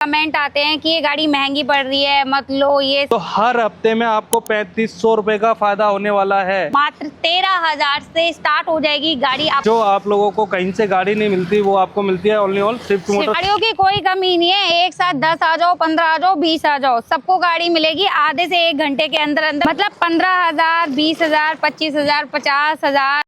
Comment आते हैं कि ये गाड़ी महंगी पड़ रही है, मत लो ये। तो हर हफ्ते में आपको 3500 रुपए का फायदा होने वाला है। मात्र 13,000 से स्टार्ट हो जाएगी गाड़ी। जो आप लोगों को कहीं से गाड़ी नहीं मिलती वो आपको मिलती है ओनली ऑन स्विफ्ट मोटर्स। गाड़ियों की कोई कमी नहीं है, एक साथ 10 आ जाओ, 15 आ जाओ, 20 आ जाओ, सबको गाड़ी मिलेगी आधे से 1 घंटे के अंदर अंदर। मतलब 15,000, 20,000, 25,000, 50,000।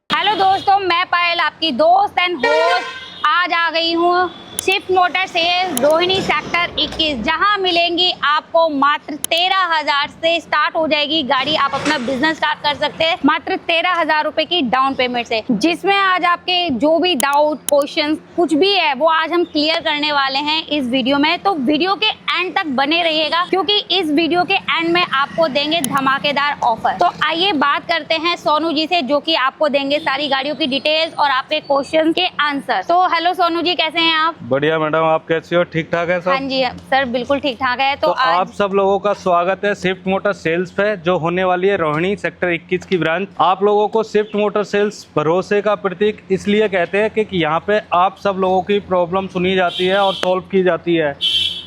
हेलो दोस्तों, मैं पायल आपकी दोस्त एंड होस्ट आज आ गई हूँ Swift motor sales Rohini sector 21, जहां मिलेंगी आपको मात्र 13,000 से स्टार्ट हो जाएगी गाड़ी। आप अपना बिजनेस स्टार्ट कर सकते हैं मात्र 13,000 रुपए की डाउन पेमेंट से, जिसमें आज आपके जो भी डाउट, क्वेश्चन कुछ भी है वो आज हम क्लियर करने वाले हैं इस वीडियो में। तो वीडियो के एंड तक बने रहिएगा, क्योंकि इस वीडियो के एंड में आपको देंगे धमाकेदार ऑफर। तो आइए बात करते हैं सोनू जी से, जो कि आपको देंगे सारी गाड़ियों की डिटेल्स और आपके क्वेश्चन के आंसर। तो हेलो सोनू जी, कैसे हैं आप? बढ़िया मैडम, आप कैसे हो? ठीक ठाक है सब? हाँ जी सर, बिल्कुल ठीक ठाक है। तो आप सब लोगों का स्वागत है स्विफ्ट मोटर सेल्स पे, जो होने वाली है रोहिणी सेक्टर 21 की ब्रांच। आप लोगों को स्विफ्ट मोटर सेल्स भरोसे का प्रतीक इसलिए कहते हैं कि यहाँ पे आप सब लोगों की प्रॉब्लम सुनी जाती है और सॉल्व की जाती है।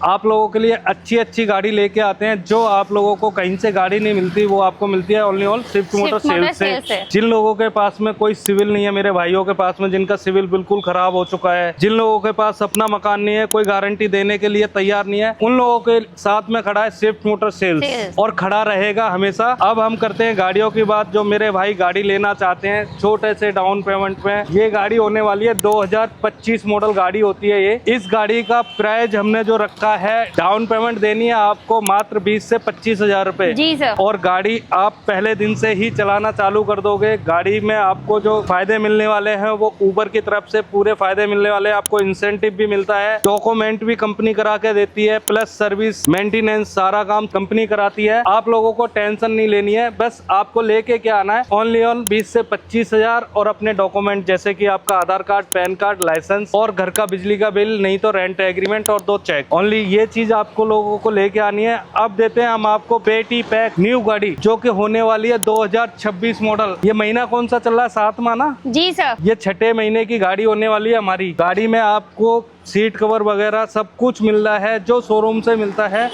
आप लोगों के लिए अच्छी अच्छी गाड़ी लेके आते हैं। जो आप लोगों को कहीं से गाड़ी नहीं मिलती वो आपको मिलती है only on Swift motor sales से। जिन लोगों के पास में कोई सिविल नहीं है, मेरे भाइयों के पास में जिनका सिविल बिल्कुल खराब हो चुका है, जिन लोगों के पास अपना मकान नहीं है, कोई गारंटी देने के लिए तैयार नहीं है, उन लोगों के साथ में खड़ा है स्विफ्ट मोटर सेल्स और खड़ा रहेगा हमेशा। अब हम करते हैं गाड़ियों की बात। जो मेरे भाई गाड़ी लेना चाहते हैं छोटे से डाउन पेमेंट में, ये गाड़ी होने वाली है 2025 मॉडल गाड़ी होती है ये। इस गाड़ी का प्राइस हमने जो रखा है, डाउन पेमेंट देनी है आपको मात्र 20 से 25,000 रुपए जी सर। और गाड़ी आप पहले दिन से ही चलाना चालू कर दोगे। गाड़ी में आपको जो फायदे मिलने वाले हैं वो ऊबर की तरफ से पूरे फायदे मिलने वाले हैं। आपको इंसेंटिव भी मिलता है, डॉक्यूमेंट भी कंपनी करा के देती है, प्लस सर्विस, मेंटेनेंस, सारा काम कंपनी कराती है। आप लोगों को टेंशन नहीं लेनी है, बस आपको लेके क्या आना है, ओनली ऑन 20 से 25,000 और अपने डॉक्यूमेंट जैसे कि आपका आधार कार्ड, पैन कार्ड, लाइसेंस और घर का बिजली का बिल, नहीं तो रेंट एग्रीमेंट और 2 चेक। ओनली ये चीज आपको लोगों को लेके आनी है। अब देते हैं हम आपको पेटी पैक न्यू गाड़ी, जो कि होने वाली है 2026 मॉडल। ये महीना कौन सा चल रहा है? 7वां ना जी सर। ये 6ठे महीने की गाड़ी होने वाली है हमारी। गाड़ी में आपको सीट कवर वगैरह सब कुछ मिल रहा है, जो शोरूम से मिलता है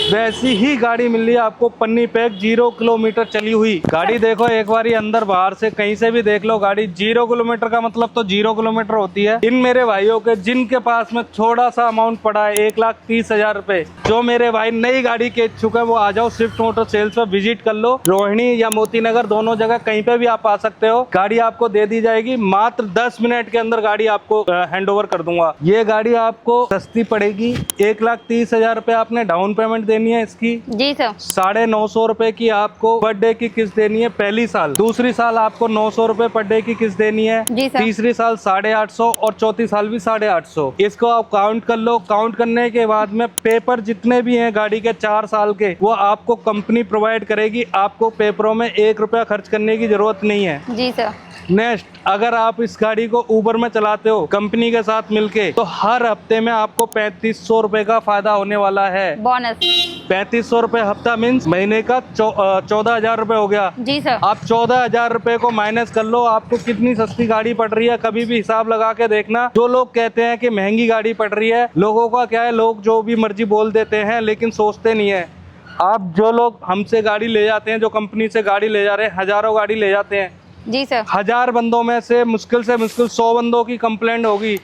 वैसी ही गाड़ी मिल रही है आपको। पन्नी पैक 0 किलोमीटर चली हुई गाड़ी। देखो एक बार अंदर बाहर से कहीं से भी देख लो, गाड़ी 0 किलोमीटर का मतलब तो 0 किलोमीटर होती है। इन मेरे भाइयों के जिनके पास में थोड़ा सा अमाउंट पड़ा है 1,30,000 रुपए, जो मेरे भाई नई गाड़ी के इच्छुक है, वो आ जाओ स्विफ्ट मोटर सेल्स पर विजिट कर लो। रोहिणी या मोती नगर दोनों जगह कहीं पे भी आप आ सकते हो। गाड़ी आपको दे दी जाएगी मात्र 10 मिनट के अंदर। गाड़ी आपको हैंड ओवर कर दूंगा। ये गाड़ी आपको सस्ती पड़ेगी। 1,30,000 रुपए आपने डाउन पेमेंट देनी है इसकी जी सर। 950 रुपए की आपको पर डे की किस्त देनी है पहली साल। दूसरी साल आपको 900 रुपए पर डे की किस्त देनी है। तीसरी साल 850 और चौथी साल भी 850। इसको आप काउंट कर लो। काउंट करने के बाद में पेपर जितने भी हैं गाड़ी के 4 साल के, वो आपको कंपनी प्रोवाइड करेगी। आपको पेपरों में 1 रुपया खर्च करने की जरूरत नहीं है जी सर। नेक्स्ट, अगर आप इस गाड़ी को ऊबर में चलाते हो कंपनी के साथ मिलके, तो हर हफ्ते में आपको 3500 रुपए का फायदा होने वाला है। बोनस 3500 रुपए हफ्ता मीन्स महीने का 14,000 रुपए हो गया जी सर। आप 14,000 रुपए को माइनस कर लो, आपको कितनी सस्ती गाड़ी पड़ रही है। कभी भी हिसाब लगा के देखना। जो लोग कहते हैं कि महंगी गाड़ी पड़ रही है, लोगों का क्या है, लोग जो भी मर्जी बोल देते हैं लेकिन सोचते नहीं है। आप जो लोग हमसे गाड़ी ले जाते हैं, जो कंपनी से गाड़ी ले जा रहे हैं, हजारों गाड़ी ले जाते हैं जी सर। 1000 बंदों में से मुश्किल 100 बंदों की कंप्लेंट होगी,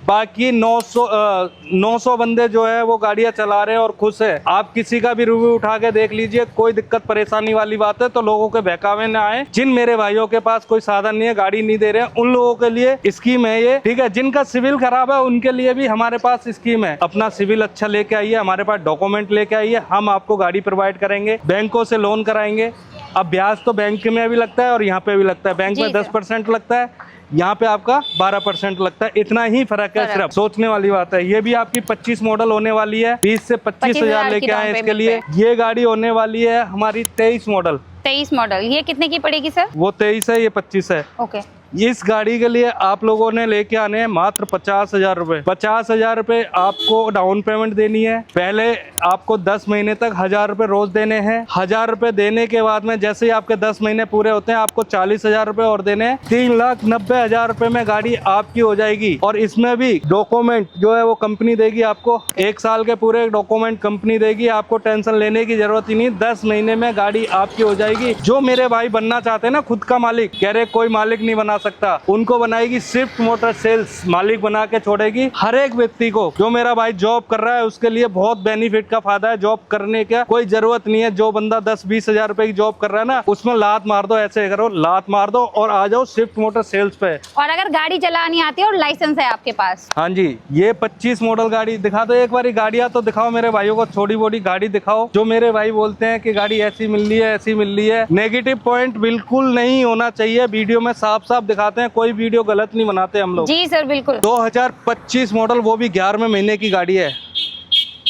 बाकी 900 बंदे जो है वो गाड़ियां चला रहे हैं और खुश है। आप किसी का भी रिव्यू उठा के देख लीजिए, कोई दिक्कत परेशानी वाली बात है तो लोगों के बहकावे न आए। जिन मेरे भाइयों के पास कोई साधन नहीं है, गाड़ी नहीं दे रहे हैं, उन लोगों के लिए स्कीम है ये, ठीक है। जिनका सिविल खराब है उनके लिए भी हमारे पास स्कीम है। अपना सिविल अच्छा लेके आइए, हमारे पास डॉक्यूमेंट लेके आइए, हम आपको गाड़ी प्रोवाइड करेंगे। बैंकों से लोन कराएंगे। अब ब्याज तो बैंक में भी लगता है और यहाँ पे भी लगता है। बैंक में 10% लगता है, यहाँ पे आपका 12% लगता है। इतना ही फर्क है, सिर्फ सोचने वाली बात है। ये भी आपकी 25 मॉडल होने वाली है। 20 से 25,000 लेके आए इसके लिए। ये गाड़ी होने वाली है हमारी 23 मॉडल। 23 मॉडल। ये कितने की पड़ेगी सर? वो 23 है, ये 25 है। ओके। इस गाड़ी के लिए आप लोगों ने लेके आने हैं मात्र 50,000 रुपए। 50,000 रुपए आपको डाउन पेमेंट देनी है। पहले आपको 10 महीने तक 1,000 रुपए रोज देने हैं। 1,000 रुपए देने के बाद में जैसे ही आपके 10 महीने पूरे होते हैं आपको 40,000 रुपए और देने हैं। 3,90,000 रुपए में गाड़ी आपकी हो जाएगी। और इसमें भी डॉक्यूमेंट जो है वो कंपनी देगी आपको, 1 साल के पूरे डॉक्यूमेंट कंपनी देगी। आपको टेंशन लेने की जरूरत ही नहीं, 10 महीने में गाड़ी आपकी हो जाएगी। जो मेरे भाई बनना चाहते हैं ना खुद का मालिक, कह रहे कोई मालिक नहीं बना सकता, उनको बनाएगी स्विफ्ट मोटर सेल्स, मालिक बना के छोड़ेगी। हर एक व्यक्ति को, जो मेरा भाई जॉब कर रहा है उसके लिए बहुत बेनिफिट का फायदा है। जॉब करने का कोई जरूरत नहीं है। जो बंदा 10-20 हजार रुपए की जॉब कर रहा है ना, उसमें लात मार दो, ऐसे करो लात मार दो और आ जाओ स्विफ्ट मोटर सेल्स पे। और अगर गाड़ी चलानी आती है और लाइसेंस है आपके पास? हाँ जी, ये 25 मॉडल गाड़ी दिखा दो एक बार। गाड़ियां तो दिखाओ मेरे भाइयों को, छोटी बोटी गाड़ी दिखाओ। जो मेरे भाई बोलते हैं कि गाड़ी ऐसी मिल रही है ऐसी मिल रही है, नेगेटिव पॉइंट बिल्कुल नहीं होना चाहिए। वीडियो में साफ साफ दिखाते हैं, कोई वीडियो गलत नहीं बनाते हम लोग। जी सर बिल्कुल। 2025 मॉडल, वो भी 11वें महीने की गाड़ी है।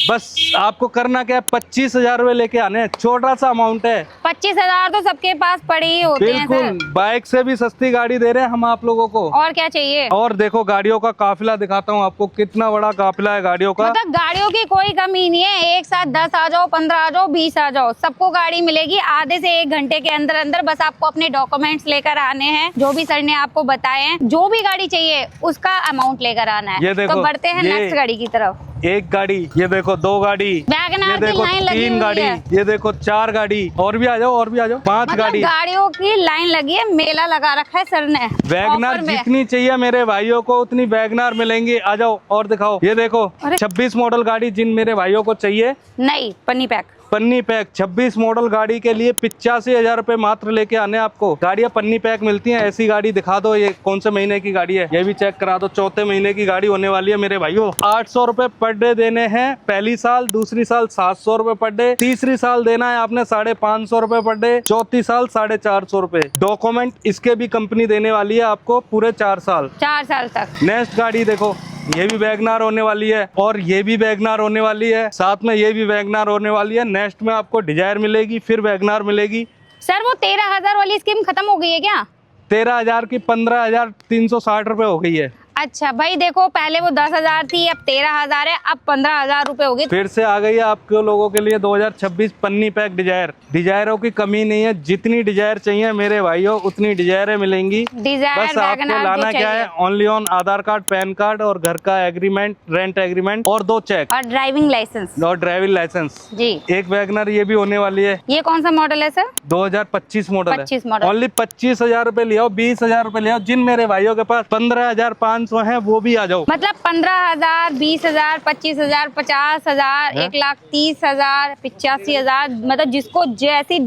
बस आपको करना क्या है, 25,000 रुपए लेके आने हैं। छोटा सा अमाउंट है। 25,000 तो सबके पास पड़े ही होते हैं सर। बिल्कुल, बाइक से भी सस्ती गाड़ी दे रहे हैं हम आप लोगों को। और क्या चाहिए। और देखो गाड़ियों का काफिला दिखाता हूँ आपको, कितना बड़ा काफिला है गाड़ियों का। मतलब गाड़ियों की कोई कमी नहीं है। एक साथ 10 आ जाओ, 15 आ जाओ, 20 आ जाओ, सबको गाड़ी मिलेगी आधे से 1 घंटे के अंदर अंदर। बस आपको अपने डॉक्यूमेंट्स लेकर आने हैं, जो भी सर ने आपको बताए हैं। जो भी गाड़ी चाहिए उसका अमाउंट लेकर आना है। ये देखो, तो बढ़ते हैं नेक्स्ट गाड़ी की तरफ। एक गाड़ी, ये देखो 2 गाड़ी, वैगनआर ये की देखो लाइन लगी 3 हुई गाड़ी, है। ये देखो 4 गाड़ी, और भी आ जाओ और भी आ जाओ, 5 मतलब गाड़ी। गाड़ियों की लाइन लगी है, मेला लगा रखा है सर ने। वैगनआर ऑफर में। जितनी चाहिए मेरे भाइयों को उतनी वैगनआर मिलेंगी। आ जाओ और दिखाओ। ये देखो अरे। 26 मॉडल गाड़ी, जिन मेरे भाइयों को चाहिए। नहीं, पन्नी पैक। पन्नी पैक 26 मॉडल गाड़ी के लिए 85,000 रुपए मात्र लेके आने आपको। गाड़ियां पन्नी पैक मिलती हैं। ऐसी गाड़ी दिखा दो। ये कौन से महीने की गाड़ी है, ये भी चेक करा दो। 4थे महीने की गाड़ी होने वाली है मेरे भाइयों। 800 रुपए पर डे देने हैं पहली साल, दूसरी साल 700 रुपए पर डे, तीसरी साल देना है आपने 550 रुपए पर डे, चौथी साल 450 रुपए। डॉक्यूमेंट इसके भी कंपनी देने वाली है आपको पूरे 4 साल। 4 साल तक। नेक्स्ट गाड़ी देखो, ये भी वैगनआर होने वाली है और ये भी वैगनआर होने वाली है, साथ में ये भी वैगनआर होने वाली है। नेक्स्ट में आपको डिजायर मिलेगी, फिर वैगनआर मिलेगी। सर वो 13,000 वाली स्कीम खत्म हो गई है क्या? 13,000 की 15,360 रुपए हो गई है। अच्छा भाई देखो, पहले वो 10,000 थी, अब 13,000 है, अब 15,000 रुपए हो गई। फिर से आ गई है आपके लोगों के लिए 2026 पन्नी पैक डिजायर। डिजायरों की कमी नहीं है, जितनी डिजायर चाहिए मेरे भाइयों उतनी डिजायरें मिलेंगी। डिजायर बस आपको लाना क्या है, only on Aadhaar card, pan card और घर का एग्रीमेंट, रेंट एग्रीमेंट और 2 चेक और ड्राइविंग लाइसेंस। और ड्राइविंग लाइसेंस। जी। एक वैगनआर ये भी होने वाली है। ये कौन सा मॉडल है सर? 2025 मॉडल 25 है। मॉडल। ओनली 25,000 रुपए ले आओ, 20,000 रुपए ले आओ। जिन मेरे भाइयों के पास 15,500 है वो भी आ जाओ। मतलब 15,000, 20,000, 25,000, 50,000, 1,30,000, 85,000, मतलब जिसको जैसी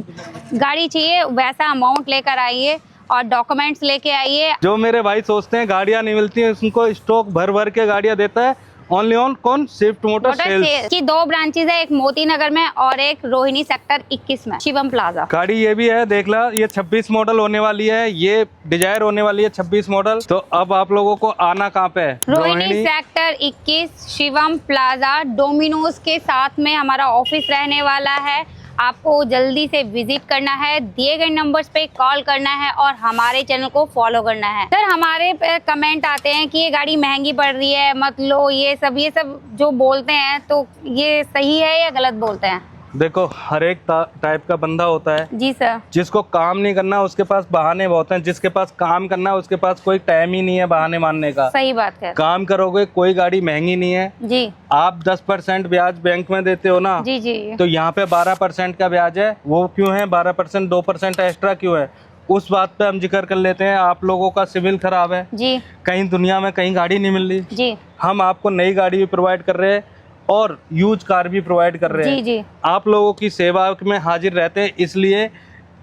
गाड़ी चाहिए वैसा अमाउंट लेकर आइए और डॉक्यूमेंट्स लेके आइए। जो मेरे भाई सोचते हैं गाड़ियां नहीं मिलती हैं, उनको स्टॉक भर भर के गाड़ियां देता है ओनली ऑन कौन, स्विफ्ट मोटर सेल्स की 2 ब्रांचेज है, एक मोती नगर में और एक रोहिणी सेक्टर 21 में, शिवम प्लाजा। गाड़ी ये भी है, देख ला, ये 26 मॉडल होने वाली है, ये डिजायर होने वाली है 26 मॉडल। तो अब आप लोगों को आना कहाँ पे है? Rohini sector 21 Shivam plaza, Domino's के साथ में हमारा ऑफिस रहने वाला है। आपको जल्दी से विजिट करना है, दिए गए नंबर्स पे कॉल करना है और हमारे चैनल को फॉलो करना है। सर हमारे पे कमेंट आते हैं कि ये गाड़ी महंगी पड़ रही है, मत लो, ये सब जो बोलते हैं, तो ये सही है या गलत बोलते हैं? देखो हर एक टाइप का बंदा होता है। जी सर। जिसको काम नहीं करना उसके पास बहाने बहुत हैं, जिसके पास काम करना है उसके पास कोई टाइम ही नहीं है बहाने मारने का। सही बात है। काम करोगे, कोई गाड़ी महंगी नहीं है जी। आप 10% ब्याज बैंक में देते हो ना, जी जी, तो यहाँ पे 12% का ब्याज है। वो क्यों है 12%? 2% एक्स्ट्रा क्यों है, उस बात पे हम जिक्र कर लेते हैं। आप लोगों का सिविल खराब है जी, कहीं दुनिया में कहीं गाड़ी नहीं मिल रही जी, हम आपको नई गाड़ी भी प्रोवाइड कर रहे हैं और यूज कार भी प्रोवाइड कर रहे हैं। जी जी। आप लोगों की सेवा में हाजिर रहते हैं, इसलिए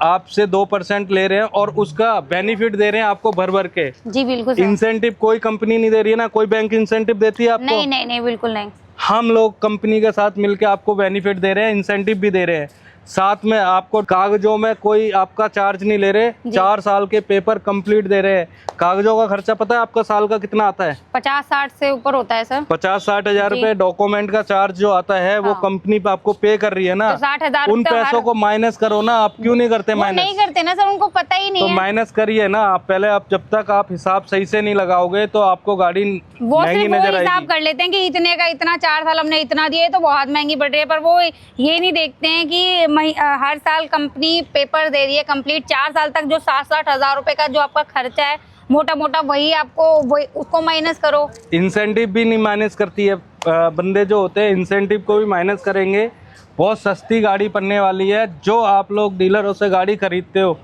आपसे 2% ले रहे हैं और उसका बेनिफिट दे रहे हैं आपको भर भर के। जी बिल्कुल सर। इंसेंटिव कोई कंपनी नहीं दे रही है ना, कोई बैंक इंसेंटिव देती है आपको? नहीं नहीं नहीं, बिल्कुल नहीं। हम लोग कंपनी के साथ मिलके आपको बेनिफिट दे रहे हैं, इंसेंटिव भी दे रहे हैं। साथ में आपको कागजों में कोई आपका चार्ज नहीं ले रहे, 4 साल के पेपर कंप्लीट दे रहे हैं। कागजों का खर्चा पता है आपका साल का कितना आता है? 50-60 से ऊपर होता है सर। 50-60 हजार रुपए डॉक्यूमेंट का चार्ज जो आता है वो कंपनी पे आपको पे कर रही है ना। तो 60,000 उन पैसों को माइनस करो ना, आप क्यों नहीं करते माइनस? नहीं करते ना सर, उनको पता ही नहीं तो है। माइनस करिए ना आप पहले। आप जब तक आप हिसाब सही से नहीं लगाओगे तो आपको गाड़ी वो महंगी सिर्फ वो नजर हिसाब आएगी। कर लेते हैं कि इतने का इतना, 4 साल हमने इतना दिए तो बहुत महंगी पड़ रही है, पर वो ये नहीं देखते हैं कि हर साल कंपनी पेपर दे रही है कंप्लीट 4 साल तक। जो 60-60 हजार रुपए का जो आपका खर्चा है मोटा मोटा, वही आपको उसको माइनस करो। इंसेंटिव भी नहीं माइनस करती है। बंदे जो होते हैं इंसेंटिव को भी माइनस करेंगे। बहुत सस्ती गाड़ी पड़ने वाली है। जो आप लोग डीलरों से गाड़ी खरीदते हो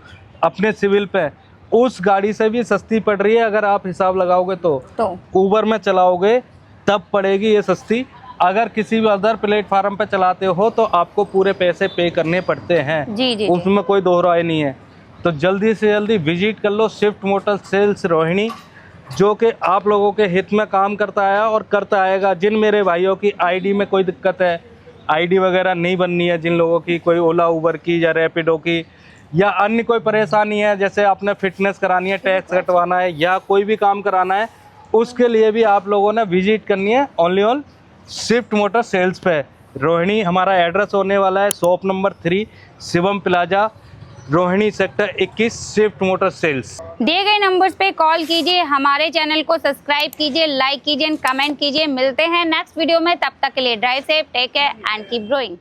अपने सिविल पे, उस गाड़ी से भी सस्ती पड़ रही है। अगर आप हिसाब लगाओगे तो ऊबर में चलाओगे तब पड़ेगी ये सस्ती। अगर किसी भी अदर प्लेटफार्म पे चलाते हो तो आपको पूरे पैसे पे करने पड़ते हैं। जी। उसमें कोई दो राय नहीं है। तो जल्दी से जल्दी विजिट कर लो स्विफ्ट मोटर सेल्स रोहिणी, जो कि आप लोगों के हित में काम करता आया और करता आएगा। जिन मेरे भाइयों की आईडी में कोई दिक्कत है, आईडी वगैरह नहीं बननी है, जिन लोगों की कोई ओला उबर की या रैपिडो की या अन्य कोई परेशानी है, जैसे आपने फिटनेस करानी है, टैक्स कटवाना है या कोई भी काम कराना है, उसके लिए भी आप लोगों ने विजिट करनी है only on Swift motor sales पे रोहिणी। हमारा एड्रेस होने वाला है shop number 3 Shivam plaza, Rohini sector 21, Swift motor sales. दिए गए नंबर्स पे कॉल कीजिए, हमारे चैनल को सब्सक्राइब कीजिए, लाइक कीजिए, कमेंट कीजिए। मिलते हैं नेक्स्ट वीडियो में, तब तक के लिए drive safe, take care and keep growing.